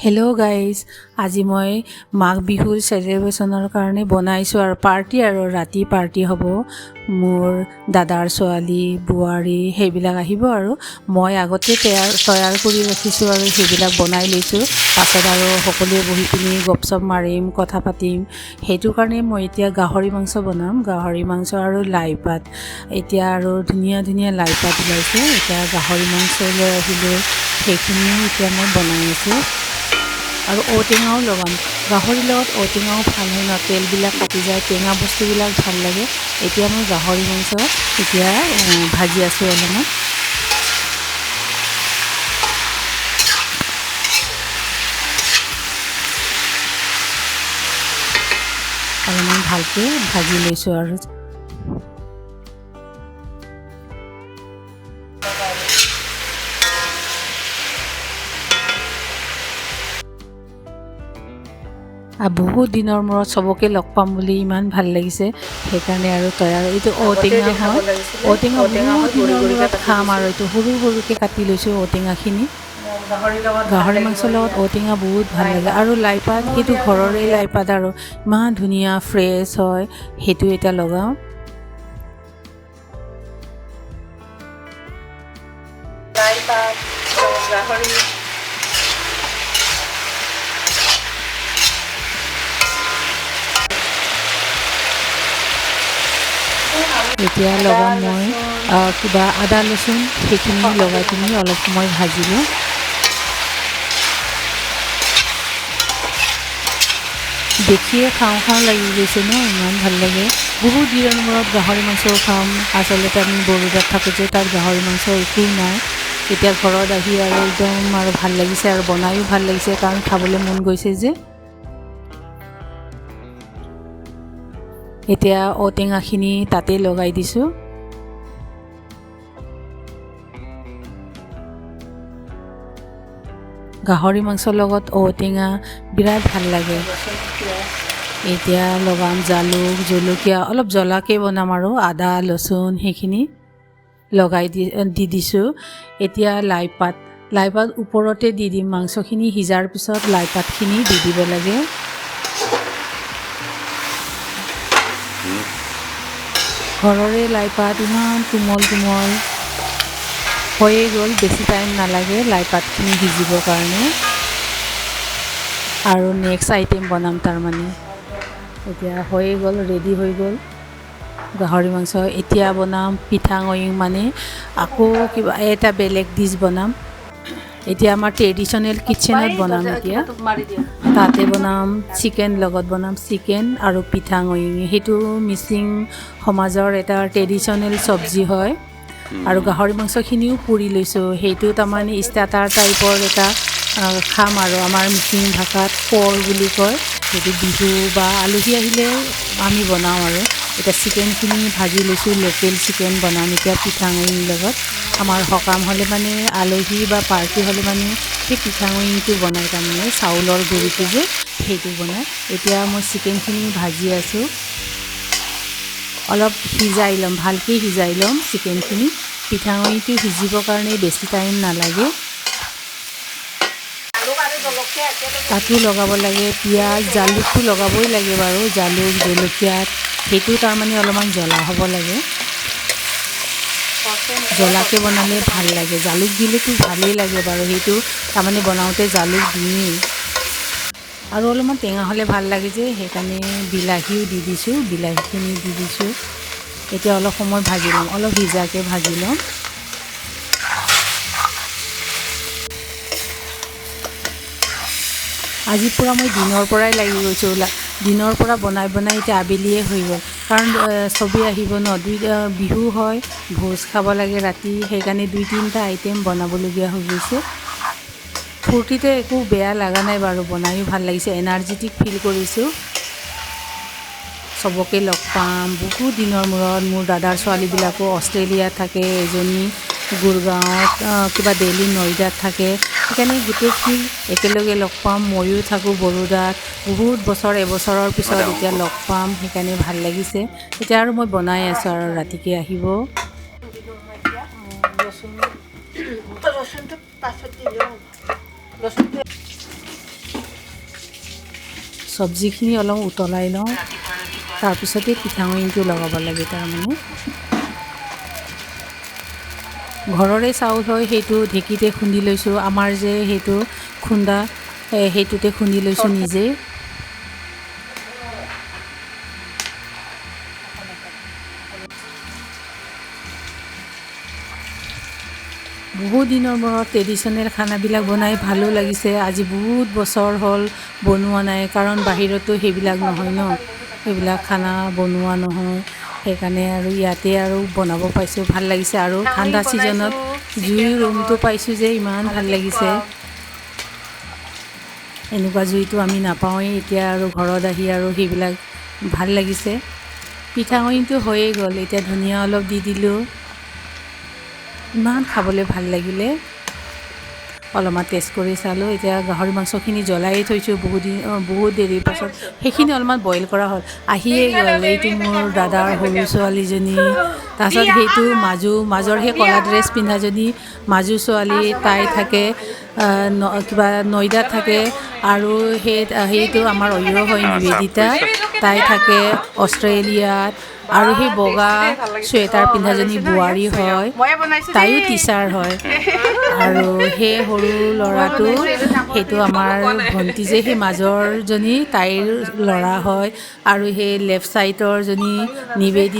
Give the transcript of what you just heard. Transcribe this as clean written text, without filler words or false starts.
Hello' guys, আজি মই মাঘ বিহুৰ চেলিব্ৰেশ্যনৰ কাৰণে বনাইছোঁ আৰু পাৰ্টি আৰু ৰাতি পাৰ্টি হ'ব। মোৰ দাদাৰ ছোৱালী বোৱাৰী সেইবিলাক আহিব আৰু মই আগতে তৈয়াৰ কৰি ৰাখিছোঁ আৰু সেইবিলাক বনাই লৈছোঁ। পাছত আৰু সকলোৱে বহি পিনি গপচপ মাৰিম, কথা পাতিম। সেইটো কাৰণে মই এতিয়া গাহৰি মাংস বনাম, গাহৰি মাংস আৰু লাই পাত। এতিয়া আৰু ধুনীয়া ধুনীয়া লাই পাত ওলাইছে। এতিয়া গাহৰি মাংস লৈ আহিলোঁ, সেইখিনিও এতিয়া মই বনাই আছোঁ। আৰু ঔটেঙাও লগাম, গাহৰিৰ লগত ঔটেঙাও ভাল হয় ন, তেলবিলাক কাটি যায়, টেঙা বস্তুবিলাক ভাল লাগে। এতিয়া মই গাহৰি মাংস এতিয়া ভাজি আছোঁ অলপমান। অলপমান ভালকৈ ভাজি লৈছোঁ আৰু বহুত দিনৰ মূৰত চবকে লগ পাম বুলি ইমান ভাল লাগিছে, সেইকাৰণে আৰু তৈয়াৰ। এইটো ঔটেঙা হয়, ঔটেঙা বহুত দিনৰ মূৰত খাম আৰু এইটো সৰু সৰুকৈ কাটি লৈছোঁ ঔটেঙাখিনি। গাহৰি মাংসৰ লগত ঔটেঙা বহুত ভাল লাগে। আৰু লাইপাত, সেইটো ঘৰৰে লাইপাত আৰু ইমান ধুনীয়া ফ্ৰেছ হয়, সেইটো এতিয়া লগাওঁ। লাইপাত, গাহৰি এতিয়া লগাম মই কিবা আদা ৰচুন, সেইখিনি লগাই পিনি অলপ সময় ভাজিলোঁ। দেখিয়ে খাওঁ খাওঁ লাগি গৈছে ন, ইমান ভাল লাগে। বহুত দিনৰ মূৰত গাহৰি মাংস খাম। আচলতে আমি বৰোদাত থাকোঁ যে, তাত গাহৰি মাংস একো নাই। এতিয়া ঘৰত আহি আৰু একদম আৰু ভাল লাগিছে আৰু বনায়ো ভাল লাগিছে, কাৰণ খাবলৈ মন গৈছে যে। এতিয়া ঔটেঙাখিনি তাতে লগাই দিছোঁ। গাহৰি মাংসৰ লগত ঔটেঙা বিৰাট ভাল লাগে। এতিয়া লগাম জালুক, জলকীয়া, অলপ জ্বলাকৈ বনাম আৰু আদা ৰচুন সেইখিনি লগাই দি দিছোঁ। এতিয়া লাইপাত ওপৰতে দি দিম। মাংসখিনি সিজাৰ পিছত লাইপাতখিনি দি দিব লাগে। ঘৰৰে লাইপাত ইমান কোমল কোমল হৈয়ে গ'ল, বেছি টাইম নালাগে লাইপাতখিনি সিজিবৰ কাৰণে। আৰু নেক্সট আইটেম বনাম তাৰমানে। এতিয়া হৈয়ে গ'ল, ৰেডি হৈ গ'ল গাহৰি মাংস। এতিয়া বনাম পিঠাঙুৰি, মানে আকৌ কিবা এটা বেলেগ ডিছ বনাম। এতিয়া আমাৰ ট্ৰেডিশ্যনেল কিটচেনত বনাম। এতিয়া তাতে বনাম চিকেন, লগত বনাম চিকেন আৰু পিঠাঙুৰি। সেইটো মিচিং সমাজৰ এটা ট্ৰেডিশ্যনেল চব্জি হয়। আৰু গাহৰি মাংসখিনিও পুৰি লৈছোঁ, সেইটো তাৰমানে ষ্টাৰ্টাৰ টাইপৰ এটা খাম আৰু আমাৰ মিচিং ভাষাত পৰ বুলি কয়। সেইটো বিহু বা আলহী আহিলে আমি বনাওঁ আৰু। এতিয়া চিকেনখিনি ভাজি লৈছোঁ, লোকেল চিকেন বনাম এতিয়া পিঠাগুড়িৰ লগত। আমাৰ সকাম হ'লে মানে, আলহী বা পাৰ্টি হ'লে মানে সেই পিঠাগুড়িটো বনাই, তাৰমানে চাউলৰ গুড়িটো যে সেইটো বনায়। এতিয়া মই চিকেনখিনি ভাজি আছোঁ, অলপ সিজাই ল'ম, ভালকৈ সিজাই ল'ম চিকেনখিনি। পিঠাগুড়িটো সিজিবৰ কাৰণে বেছি টাইম নালাগে। তাতো লগাব লাগে পিঁয়াজ, জালুকটো লগাবই লাগে বাৰু, জালুক জলকীয়াত সেইটো তাৰমানে অলপমান জ্বলা হ'ব লাগে। জ্বলাকৈ বনালে ভাল লাগে, জালুক দিলেতো ভালেই লাগে বাৰু, সেইটো তাৰমানে বনাওঁতে জালুক দিয়েই। আৰু অলপমান টেঙা হ'লে ভাল লাগে যে, সেইকাৰণে বিলাহীও দি দিছোঁ, বিলাহীখিনি দি দিছোঁ। এতিয়া অলপ সময় ভাজি ল'ম, অলপ সিজাকৈ ভাজি ল'ম। আজি পূৰা মই দিনৰ পৰাই লাগি গৈছোঁ, দিনৰ পৰা বনাই এতিয়া আবেলিয়ে হৈ গ'ল। কাৰণ চবেই আহিব ন, বিহু হয়, ভোজ খাব লাগে ৰাতি, সেইকাৰণে 2-3টা আইটেম বনাবলগীয়া হৈ গৈছে। ফূৰ্তিতে একো বেয়া লগা নাই বাৰু, বনায়ো ভাল লাগিছে, এনাৰ্জেটিক ফিল কৰিছোঁ। চবকে লগ পাম বহুত দিনৰ মূৰত। মোৰ দাদাৰ ছোৱালীবিলাকো অষ্ট্ৰেলিয়াত থাকে, এজনী গুৰগাঁৱত, কিবা দিল্লী নয়দাত থাকে। সেইকাৰণে গোটেইখিনি একেলগে লগ পাম। ময়ো থাকোঁ বৰোদাত, বহুত বছৰ, এবছৰৰ পিছত এতিয়া লগ পাম, সেইকাৰণে ভাল লাগিছে। এতিয়া আৰু মই বনাই আছোঁ আৰু ৰাতিকৈ আহিব। চব্জিখিনি অলপ উতলাই লওঁ তাৰপিছতে পিঠাগুড়িটো লগাব লাগে তাৰমানে ঘৰৰে চাউল হয় সেইটো ঢেঁকীতে খুন্দি লৈছোঁ আমাৰ যে সেইটো খুন্দা সেইটোতে খুন্দি লৈছোঁ নিজে বহুত দিনৰ মূৰত ট্ৰেডিশ্যনেল খানাবিলাক বনাই ভালো লাগিছে আজি বহুত বছৰ হ'ল বনোৱা নাই কাৰণ বাহিৰতো সেইবিলাক নহয় ন সেইবিলাক খানা বনোৱা নহয় সেইকাৰণে আৰু ইয়াতে আৰু বনাব পাইছোঁ ভাল লাগিছে আৰু ঠাণ্ডা ছিজনত জুইৰ ৰুমটো পাইছোঁ যে ইমান ভাল লাগিছে এনেকুৱা জুইটো আমি নাপাওঁৱেই এতিয়া আৰু ঘৰত আহি আৰু সেইবিলাক ভাল লাগিছে পিঠাগুড়িটো হৈয়ে গ'ল এতিয়া ধনিয়া অলপ দি দিলোঁ ইমান খাবলৈ ভাল লাগিলে অলপমান টেষ্ট কৰি চালোঁ এতিয়া গাহৰি মাংসখিনি জ্বলাই থৈছোঁ বহুত দেৰিৰ পাছত সেইখিনি অলপমান বইল কৰা হ'ল আহিয়ে গ'ল এইটো মোৰ দাদাৰ সৰু ছোৱালীজনী তাৰপিছত সেইটো মাজৰ সেই ক'লা ড্ৰেছ পিন্ধাজনী মাজু ছোৱালী তাই থাকে কিবা নয়দাত থাকে আৰু সেইটো আমাৰ অয়্য হয় নিবেদিতা তাই থাকে অষ্ট্ৰেলিয়াত আৰু সেই বগা চুৱেটাৰ পিন্ধাজনী বোৱাৰী হয় তাইও টিচাৰ হয় আৰু সেই সৰু ল'ৰাটো সেইটো আমাৰ ভণ্টি যে সেই মাজৰজনী তাইৰ ল'ৰা হয় আৰু সেই লেফ্ট ছাইডৰজনী নিবেদিতা